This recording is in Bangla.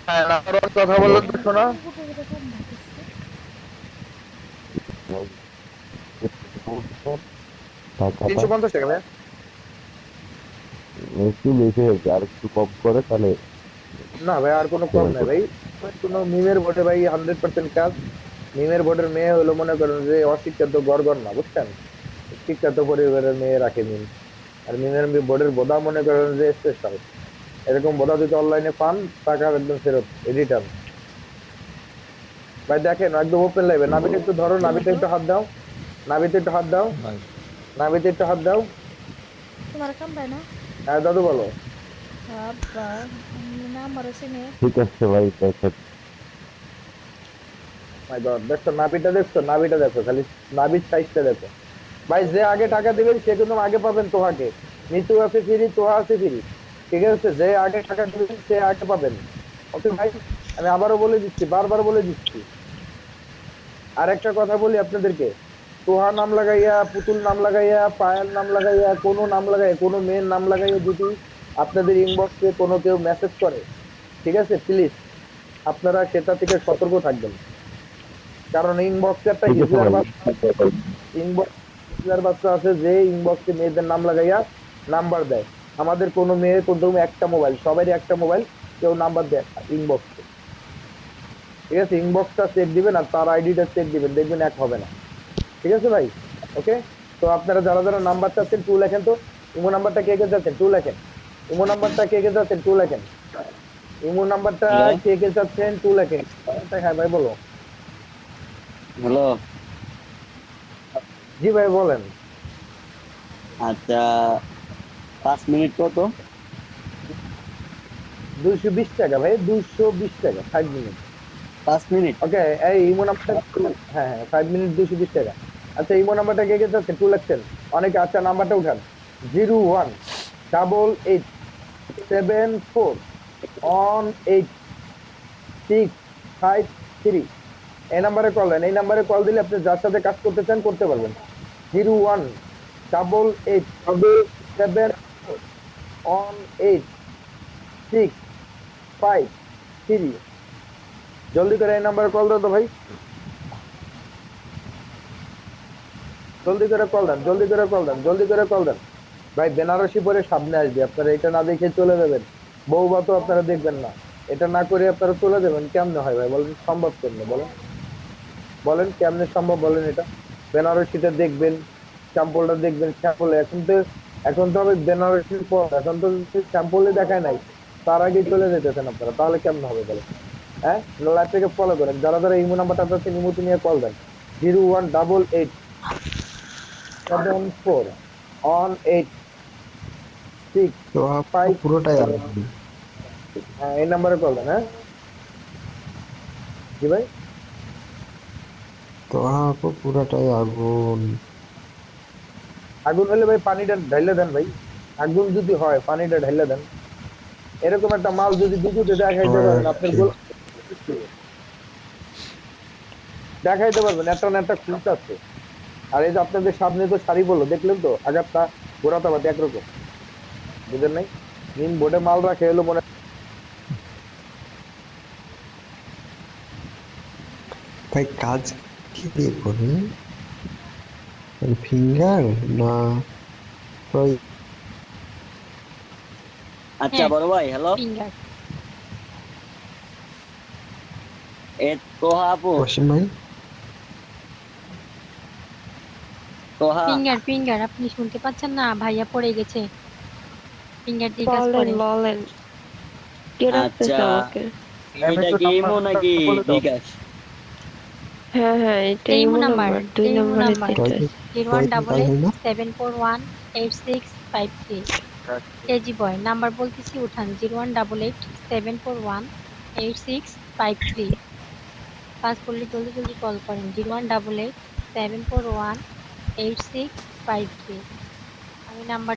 হ্যাঁ, নাম্বার ওয়ান কথা হ্যালো। বললেন তো শোনা। 350 টাকা ভাই। একটু বেশি হয়েছে, আর একটু কম করে তাহলে না ভাই, আর কোনো কম পেমেন্ট নাই করতে। ভাই। কোনো মিমের বোর্ডে ভাই 100% কাজ। মিমের বোর্ডের মেয়ে হলো মনে করেন যে অশিক্ষিত গড়গড় না, বুঝছেন? শিক্ষিত পরিবারের মেয়ে রাখে মিম। আর মিমের বোর্ডের বোধা মনে করেন যে স্পেশাল। এরকম বোধা যদি অনলাইনে পান, টাকা একদম ফেরত, রিটার্ন। ভাই দেখেন একদম ওপেন লাইভে, নাবিটা একটু ধরো, বলো নাবিতে তো, একটু হাত দাও। নাবিতে একটু হাত দাও। ভাই নাবিতে একটু হাত দাও। তোমার কাম পায় না? হ্যাঁ দাদু বলো। বাবা, নাম্বার আছে নে। ঠিক আছে ভাই, দেখেন। মাই গড, দেখছো নাবিটা, দেখছো নাবিটা দেখো খালি, নাবির সাইজটা দেখো। ভাই যে আগে টাকা দিবেন সে কিন্তু আগে পাবেন তোহাকে। নিতু আছে ফ্রি, তোহা আছে ফ্রি। ঠিক আছে, যে আগে টাকা দিবেন সে আগে পাবেন। ওকে ভাই, আমি আবারও বলে দিচ্ছি, বারবার বলে দিচ্ছি। আর একটা কথা বলি আপনাদেরকে, তোহা নাম লাগাইয়া, পুতুল নাম লাগাইয়া, পায়েল নাম লাগাইয়া, কোনো নাম লাগাইয়া, কোনো মেয়ের নাম লাগাইয়া যদি আপনাদের ইনবক্সে কোনো কেউ মেসেজ করে, ঠিক আছে, প্লিজ আপনারা সেটা থেকে সতর্ক থাকবেন। কারণ ইনবক্সে একটা ঠিক আছে হিজলার ভাই। বাচ্চা, ইনবক্স হিজলার বাচ্চা আছে যে ইনবক্সে মেয়েদের নাম লাগাইয়া নাম্বার দেয়। আমাদের কোনো মেয়ের প্রথম একটা মোবাইল, সবারই একটা মোবাইল, কেউ নাম্বার দেয় ইনবক্সে। ঠিক আছে, ইনবক্সটা চেক দিবেন আর তার আইডিটা চেক দিবেন, দেখবেন এক হবে না। ঠিক আছে ভাই। ওকে। তো আপনারা যারা যারা নাম্বার চাচ্ছেন টু লেখেন তো। ইমো নাম্বারটা কে কে চাচ্ছেন টু লেখেন। ইমো নাম্বারটা কে কে চাচ্ছেন টু লেখেন। ইমো নাম্বারটা হ্যালো কে কে চাচ্ছেন টু লেখেন। হ্যাঁ ভাই বলো। হ্যালো। জি ভাই বলেন। আচ্ছা, 5 মিনিট কত? 220 টাকা ভাই, 220 টাকা 5 মিনিট। 5 মিনিট। ওকে। এই ইমো নাম্বারটা, হ্যাঁ হ্যাঁ, 5 মিনিট 220 টাকা। আচ্ছা ইমো নাম্বারটা কে কে চাচ্ছেন টু লেখছেন অনেকে। আচ্ছা নাম্বারটা উঠান। 0188741863। এই নাম্বারে কল দেন, এই নাম্বারে কল দিলে আপনি যার সাথে কাজ করতে চান করতে পারবেন। 0188741863। জলদি করে এই নাম্বারে কল দাও তো ভাই। জলদি করে কল দেন, জলদি করে কল দেন, জলদি করে কল দেন। ভাই বেনারসি পরে সামনে আসবে, আপনারা এটা না দেখে চলে যাবেন। বউবা তো আপনারা দেখবেন না। এটা না করে আপনারা চলে যাবেন, কেমনে হয় ভাই বলেন? সম্ভব কেমনে বলেন? বলেন কেমনে সম্ভব বলেন এটা? বেনারসিটা দেখবেন, স্যাম্পলটা দেখবেন, স্যাম্পল এখন তো হবে বেনারসির পর, এখন তো স্যাম্পলে দেখায় নাই, তার আগেই চলে যেতেছেন আপনারা, তাহলে কেমনে হবে বলেন? হ্যাঁ, লাইভ থেকে ফলো করেন, যারা যারা ইমো নাম্বারটা আছে ইমোতে নিয়ে কল দেন। 0188741863। তো আপু পুরোটাই আগুন। হ্যাঁ এই নাম্বারে কল দেন। হ্যাঁ জি ভাই। তো আপু পুরোটাই আগুন। আগুন হলে ভাই পানিটা ঢাইলে দেন ভাই। আগুন যদি হয় পানিটা ঢাইলে দেন। এরকম একটা মাল যদি বিদ্যুতে দেখাইতে সবাই পারেন আপনার আসছে। দেখাইতে পারবেন একটা না একটা খুঁত আছে। আর এই যে আপনাদের সামনে তো শাড়ি বললো দেখলেন তো, আগারটা গোড়াটা বাট একরকম, বুঝেন নাই? নিম বোর্ডে মাল রাখে এলো মনে। ভাই কাজ কি দিয়ে করি? ফিঙ্গার না? ওই আচ্ছা হ্যাঁ, বড় ভাই, হ্যালো। ফিঙ্গার। এ তোহা আপু। অসীম ভাই। তোহা। ফিঙ্গার ফিঙ্গার, আপনি শুনতে পাচ্ছেন না? ভাইয়া পড়ে গেছে। ফিঙ্গার দিয়ে কাজ বলেন করে। বলেন, কে আচ্ছা, ডাকতেছে আমাকে? ম্যাম এটা একটু কি ইমো নাম্বারটা নাকি বলে দাও। বিকাশ? হ্যাঁ হ্যাঁ, এটা এটা ইমো ইমো নাম্বার, নাম্বার, এটা দুই ইমো নাম্বারে নাম্বার। দিতেছে। জিরো ওয়ান কয়দিন ডাবল কাজ এইট হয় না? 7418653। কেজি বয় নাম্বার বলতেছি, উঠান। 0188741865 কাজ করলে জলদি জলদি কল করেন। 0188741865। আমি নাম্বার